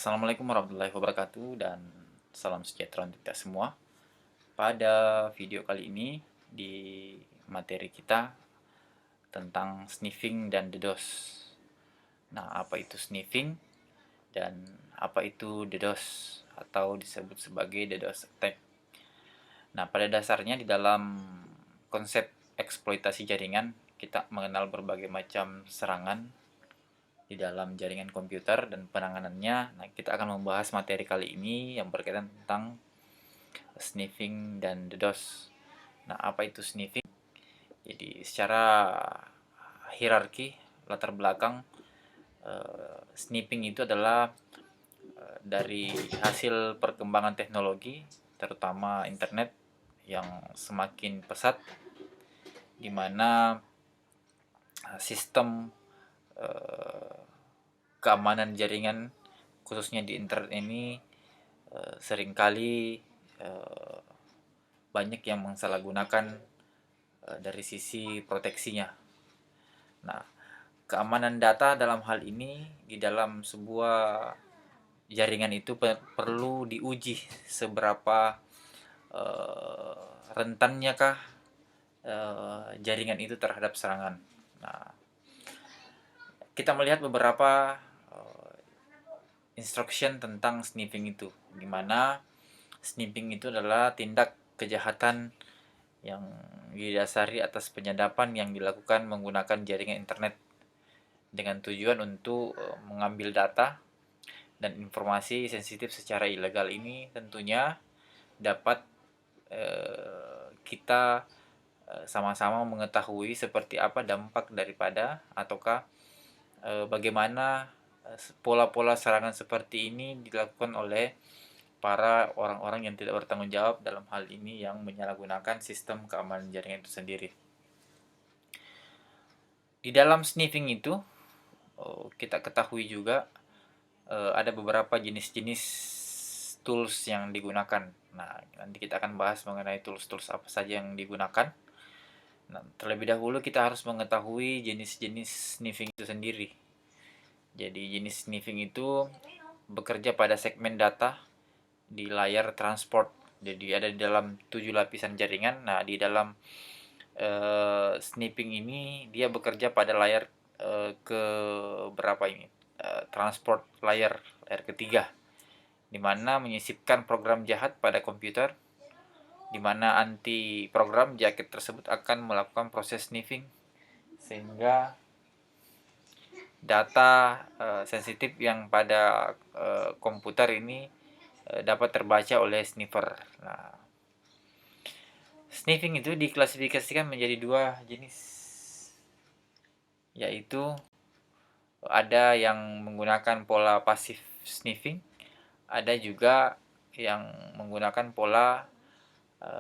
Assalamualaikum warahmatullahi wabarakatuh dan salam sejahtera untuk kita semua. Pada video kali ini di materi kita tentang sniffing dan DDoS. Nah, apa itu sniffing dan apa itu DDoS atau disebut sebagai DDoS attack. Nah, pada dasarnya di dalam konsep eksploitasi jaringan kita mengenal berbagai macam serangan di dalam jaringan komputer dan penanganannya. Nah, kita akan membahas materi kali ini yang berkaitan tentang sniffing dan DDoS. Nah, apa itu sniffing? Jadi, secara hierarki latar belakang sniffing itu adalah dari hasil perkembangan teknologi, terutama internet yang semakin pesat, di mana sistem keamanan jaringan khususnya di internet ini seringkali banyak yang mensalahgunakan dari sisi proteksinya. Nah, keamanan data dalam hal ini di dalam sebuah jaringan itu perlu diuji seberapa rentannya kah jaringan itu terhadap serangan. Nah, kita melihat beberapa instruction tentang sniffing itu, di mana sniffing itu adalah tindak kejahatan yang didasari atas penyadapan yang dilakukan menggunakan jaringan internet dengan tujuan untuk mengambil data dan informasi sensitif secara ilegal. Ini tentunya dapat kita sama-sama mengetahui seperti apa dampak daripada ataukah bagaimana pola-pola serangan seperti ini dilakukan oleh para orang-orang yang tidak bertanggung jawab dalam hal ini yang menyalahgunakan sistem keamanan jaringan itu sendiri. Di dalam sniffing itu kita ketahui juga ada beberapa jenis-jenis tools yang digunakan. Nah, nanti kita akan bahas mengenai tools-tools apa saja yang digunakan. Nah, terlebih dahulu kita harus mengetahui jenis-jenis sniffing itu sendiri. Jadi jenis sniffing itu bekerja pada segmen data di layar transport. Jadi ada di dalam 7 lapisan jaringan. Nah, di dalam sniffing ini dia bekerja pada layar ke berapa ini? Transport layar ketiga, di mana menyisipkan program jahat pada komputer, di mana anti program jahat tersebut akan melakukan proses sniffing sehingga data sensitif yang pada komputer ini dapat terbaca oleh sniffer. Nah, sniffing itu diklasifikasikan menjadi dua jenis, yaitu ada yang menggunakan pola pasif sniffing, ada juga yang menggunakan pola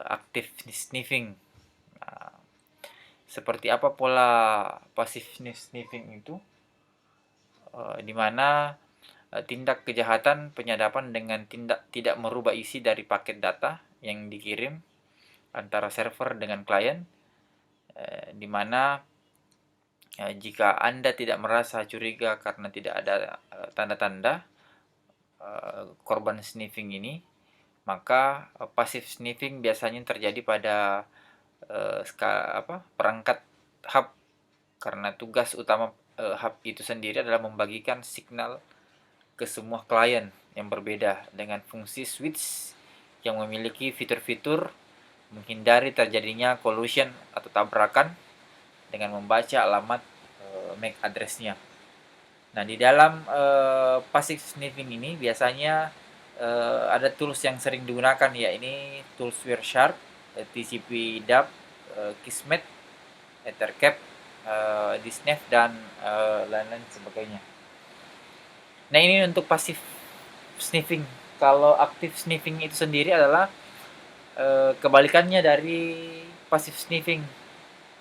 aktif sniffing. Nah, seperti apa pola pasif sniffing itu? Di mana tindak kejahatan penyadapan dengan tindak tidak merubah isi dari paket data yang dikirim antara server dengan klien, di mana jika Anda tidak merasa curiga karena tidak ada tanda-tanda korban sniffing ini, maka pasif sniffing biasanya terjadi pada perangkat hub, karena tugas utama hub itu sendiri adalah membagikan signal ke semua klien yang berbeda dengan fungsi switch yang memiliki fitur-fitur menghindari terjadinya collision atau tabrakan dengan membaca alamat MAC address-nya. Nah, di dalam passive sniffing ini biasanya ada tools yang sering digunakan, ya ini tools Wireshark, TCP DAP, Kismet, Ethercap, Disnef, dan lain-lain sebagainya. Nah, ini untuk passive sniffing. Kalau active sniffing itu sendiri adalah kebalikannya dari passive sniffing.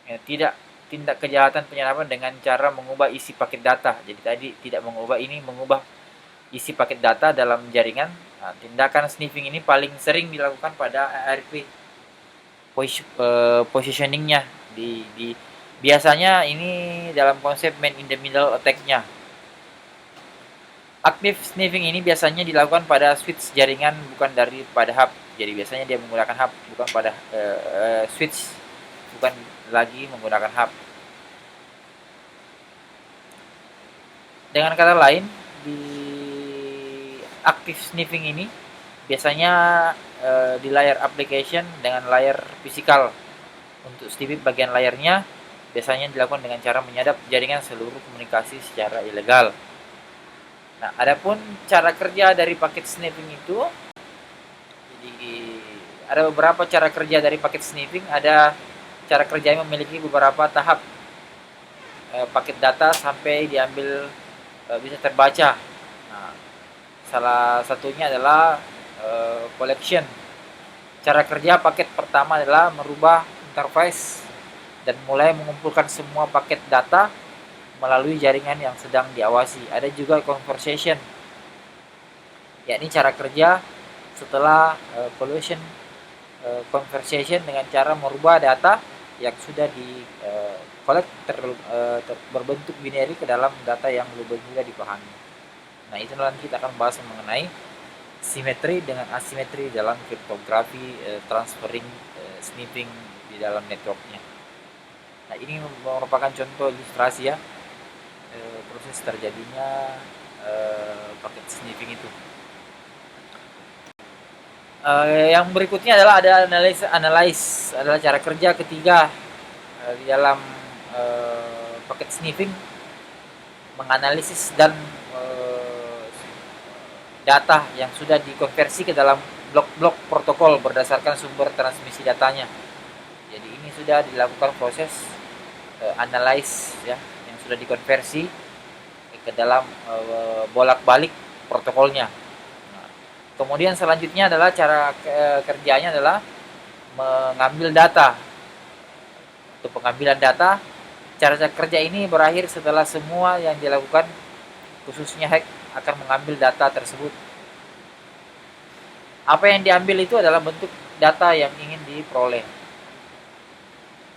Ya, tidak tindak kejahatan penyadapan dengan cara mengubah isi paket data. Jadi tadi tidak mengubah, ini mengubah isi paket data dalam jaringan. Nah, tindakan sniffing ini paling sering dilakukan pada ARP positioningnya di biasanya ini dalam konsep man in the middle attack-nya. Aktif sniffing ini biasanya dilakukan pada switch jaringan bukan daripada hub. Jadi biasanya dia menggunakan hub bukan pada switch, bukan lagi menggunakan hub. Dengan kata lain, di aktif sniffing ini biasanya di layar application dengan layar fisikal. Untuk sniffing bagian layarnya biasanya dilakukan dengan cara menyadap jaringan seluruh komunikasi secara ilegal. Nah, adapun cara kerja dari paket sniffing itu, jadi ada beberapa cara kerja dari paket sniffing. Ada cara kerja yang memiliki beberapa tahap paket data sampai diambil bisa terbaca. Nah, salah satunya adalah collection. Cara kerja paket pertama adalah merubah interface dan mulai mengumpulkan semua paket data melalui jaringan yang sedang diawasi. Ada juga conversation, yakni cara kerja setelah pollution conversation dengan cara merubah data yang sudah di collect berbentuk binary ke dalam data yang lebih mudah dipahami. Nah, itu nanti kita akan bahas mengenai simetri dengan asimetri dalam kriptografi transferring sniffing di dalam networknya. Nah, ini merupakan contoh ilustrasi ya proses terjadinya paket sniffing itu. Yang berikutnya adalah ada analyze adalah cara kerja ketiga di dalam paket sniffing, menganalisis dan data yang sudah dikonversi ke dalam blok-blok protokol berdasarkan sumber transmisi datanya. Jadi ini sudah dilakukan proses analyze ya, yang sudah dikonversi ke dalam bolak-balik protokolnya. Nah, kemudian selanjutnya adalah cara kerjanya adalah mengambil data. Untuk pengambilan data, cara kerja ini berakhir setelah semua yang dilakukan, khususnya hack, akan mengambil data tersebut. Apa yang diambil itu adalah bentuk data yang ingin diperoleh.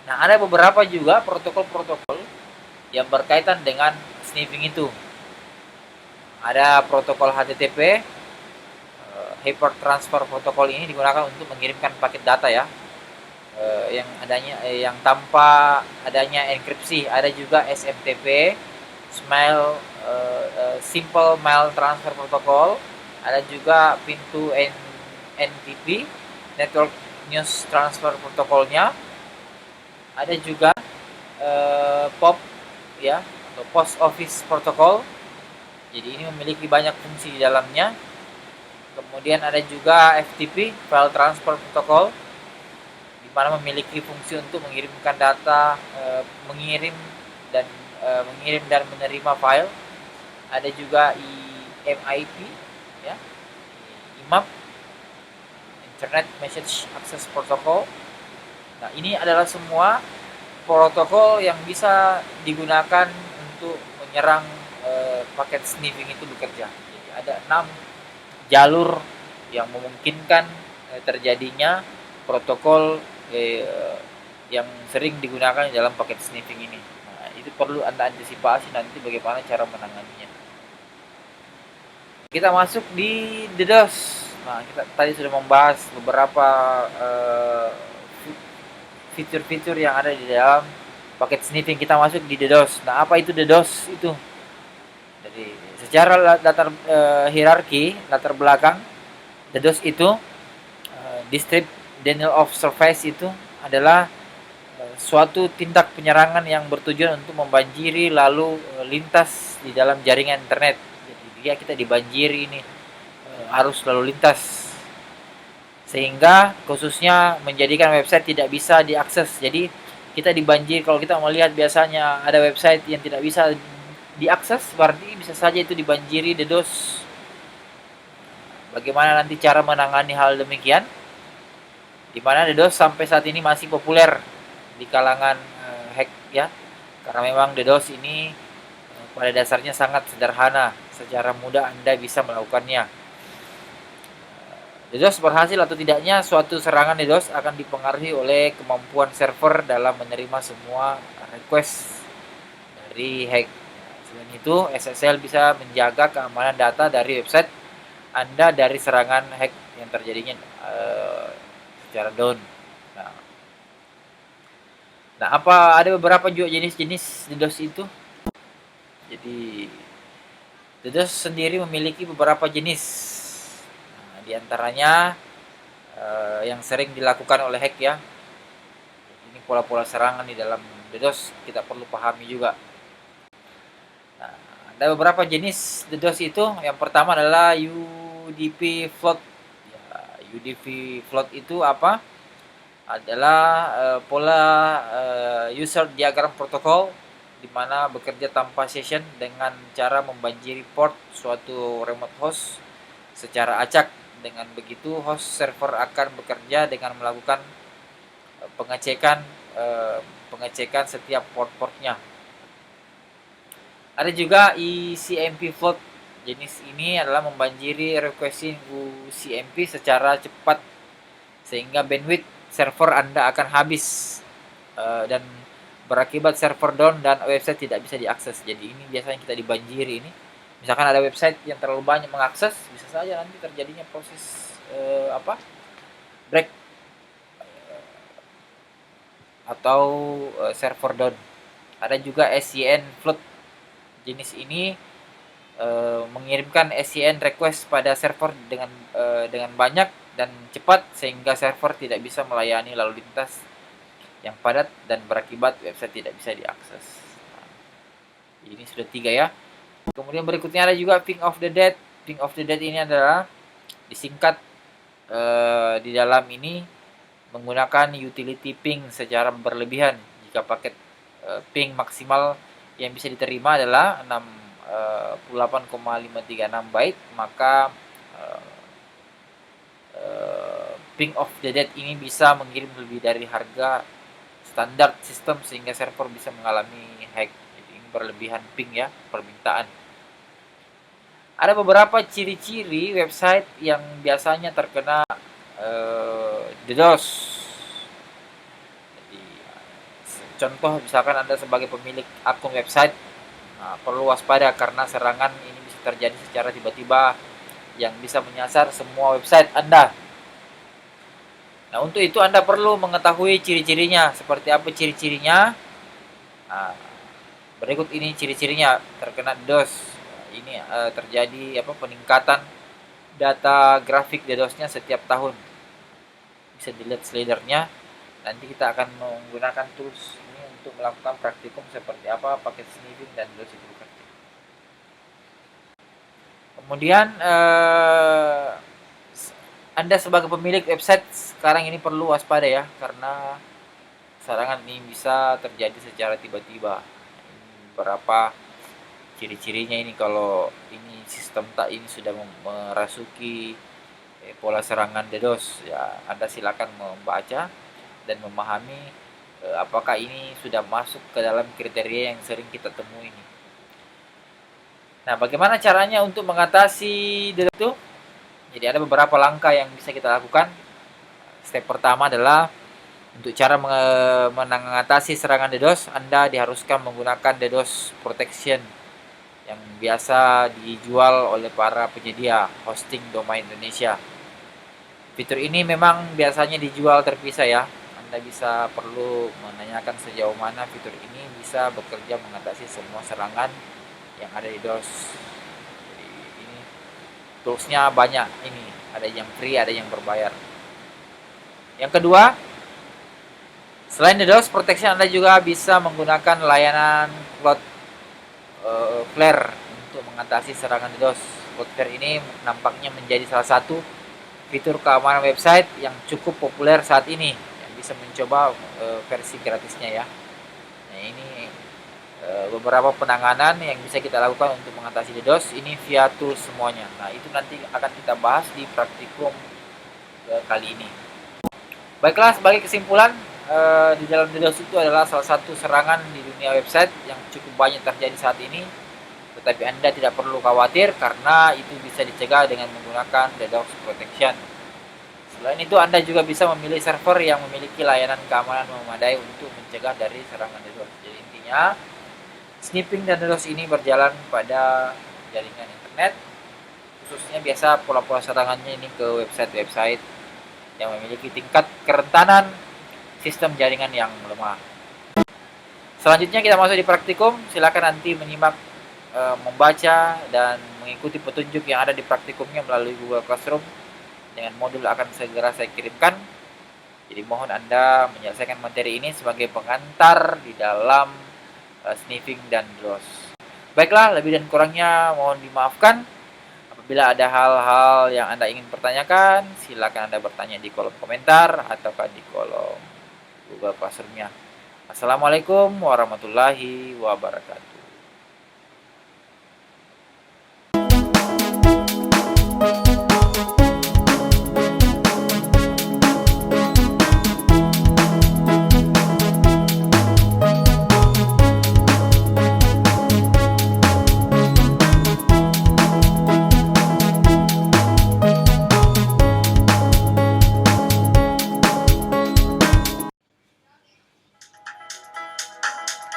Nah, ada beberapa juga protokol-protokol yang berkaitan dengan sniffing itu. Ada protokol HTTP, Hypertransfer Protocol ini digunakan untuk mengirimkan paket data ya, yang adanya yang tanpa adanya enkripsi. Ada juga SMTP, Simple Mail Transfer Protocol. Ada juga pintu NTP, Network News Transfer Protokolnya. Ada juga POP ya, atau Post Office Protocol. Jadi ini memiliki banyak fungsi di dalamnya. Kemudian ada juga FTP, File Transfer Protocol, di mana memiliki fungsi untuk mengirimkan data, mengirim dan menerima file. Ada juga IMAP ya, IMAP, Internet Message Access Protocol. Nah, ini adalah semua protokol yang bisa digunakan untuk menyerang paket sniffing itu bekerja. Jadi ada 6 jalur yang memungkinkan terjadinya protokol yang sering digunakan dalam paket sniffing ini. Nah, itu perlu Anda antisipasi nanti bagaimana cara menanganinya. Kita masuk di DDoS. Nah, kita tadi sudah membahas beberapa fitur-fitur yang ada di dalam paket sniffing. Kita masuk di DDoS. Nah, apa itu DDoS itu? Jadi secara hierarki, latar belakang, DDoS itu Distributed Denial of Service itu adalah suatu tindak penyerangan yang bertujuan untuk membanjiri lalu lintas di dalam jaringan internet. Jadi kita dibanjiri ini arus lalu lintas, sehingga khususnya menjadikan website tidak bisa diakses. Jadi kita dibanjiri, kalau kita melihat biasanya ada website yang tidak bisa diakses, berarti bisa saja itu dibanjiri DDoS. Bagaimana nanti cara menangani hal demikian? Di mana DDoS sampai saat ini masih populer di kalangan hack ya, karena memang DDoS ini pada dasarnya sangat sederhana, secara mudah Anda bisa melakukannya. DDoS berhasil atau tidaknya suatu serangan DDoS akan dipengaruhi oleh kemampuan server dalam menerima semua request dari hack. Selain itu, SSL bisa menjaga keamanan data dari website Anda dari serangan hack yang terjadinya secara down. Nah, apa ada beberapa juga jenis-jenis DDoS itu. Jadi DDoS sendiri memiliki beberapa jenis. Nah, di antaranya yang sering dilakukan oleh hack ya. Ini pola-pola serangan di dalam DDoS kita perlu pahami juga. Nah, ada beberapa jenis DDoS itu. Yang pertama adalah UDP float. Ya, UDP float itu apa? Adalah pola user diagram protokol di mana bekerja tanpa session dengan cara membanjiri port suatu remote host secara acak. Dengan begitu host server akan bekerja dengan melakukan pengecekan setiap port-portnya. Ada juga eCMP float. Jenis ini adalah membanjiri requesting UCMP secara cepat sehingga bandwidth server Anda akan habis dan berakibat server down dan website tidak bisa diakses. Jadi ini biasanya kita dibanjiri ini. Misalkan ada website yang terlalu banyak mengakses, bisa saja nanti terjadinya proses break atau server down. Ada juga SCN float. Jenis ini mengirimkan SCN request pada server dengan banyak dan cepat sehingga server tidak bisa melayani lalu lintas yang padat dan berakibat website tidak bisa diakses. Nah, ini sudah 3 ya. Kemudian berikutnya ada juga ping of the dead. Ping of the dead ini adalah disingkat di dalam ini menggunakan utility ping secara berlebihan. Jika paket ping maksimal yang bisa diterima adalah 68,536 byte, maka ping of the dead ini bisa mengirim lebih dari harga standar sistem sehingga server bisa mengalami hack. Jadi ini berlebihan ping ya, permintaan. Ada beberapa ciri-ciri website yang biasanya terkena DDoS. Jadi, contoh misalkan Anda sebagai pemilik akun website, perlu waspada karena serangan ini bisa terjadi secara tiba-tiba yang bisa menyasar semua website Anda. Nah, untuk itu Anda perlu mengetahui ciri-cirinya. Seperti apa ciri-cirinya? Nah, berikut ini ciri-cirinya terkena DDoS. Ini terjadi peningkatan data grafik DDoS-nya setiap tahun. Bisa dilihat slidernya. Nanti kita akan menggunakan tools ini untuk melakukan praktikum seperti apa paket sniffing dan DDoS itu bekerja. Kemudian Anda sebagai pemilik website sekarang ini perlu waspada ya, karena serangan ini bisa terjadi secara tiba-tiba. Berapa ciri-cirinya ini kalau ini sistem tak ini sudah merasuki pola serangan DDoS ya, Anda silakan membaca dan memahami apakah ini sudah masuk ke dalam kriteria yang sering kita temui ini. Nah, bagaimana caranya untuk mengatasi DDoS itu? Jadi ada beberapa langkah yang bisa kita lakukan. Step pertama adalah untuk cara mengatasi serangan DDoS, Anda diharuskan menggunakan DDoS protection yang biasa dijual oleh para penyedia hosting domain Indonesia. Fitur ini memang biasanya dijual terpisah ya. Anda bisa perlu menanyakan sejauh mana fitur ini bisa bekerja mengatasi semua serangan yang ada di DDoS. Jadi ini toolsnya banyak ini, ada yang free, ada yang berbayar. Yang kedua, selain DDoS protection, Anda juga bisa menggunakan layanan Cloudflare untuk mengatasi serangan DDoS. Cloudflare ini nampaknya menjadi salah satu fitur keamanan website yang cukup populer saat ini, yang bisa mencoba versi gratisnya ya. Nah, ini beberapa penanganan yang bisa kita lakukan untuk mengatasi DDoS ini via tools semuanya. Nah, itu nanti akan kita bahas di praktikum kali ini. Baiklah, sebagai kesimpulan, di dalam DDoS itu adalah salah satu serangan di dunia website yang cukup banyak terjadi saat ini. Tetapi Anda tidak perlu khawatir karena itu bisa dicegah dengan menggunakan DDoS protection. Selain itu, Anda juga bisa memilih server yang memiliki layanan keamanan memadai untuk mencegah dari serangan DDoS. Jadi intinya, Sniffing dan DDoS ini berjalan pada jaringan internet, khususnya biasa pola-pola serangannya ini ke website-website yang memiliki tingkat kerentanan sistem jaringan yang lemah. Selanjutnya kita masuk di praktikum. Silakan nanti menyimak, membaca dan mengikuti petunjuk yang ada di praktikumnya melalui Google Classroom dengan modul akan segera saya kirimkan. Jadi mohon Anda menyelesaikan materi ini sebagai pengantar di dalam sniffing dan DDoS. Baiklah, lebih dan kurangnya mohon dimaafkan. Apabila ada hal-hal yang Anda ingin pertanyakan, silakan Anda bertanya di kolom komentar ataukah di kolom Google Classroom-nya. Assalamualaikum warahmatullahi wabarakatuh.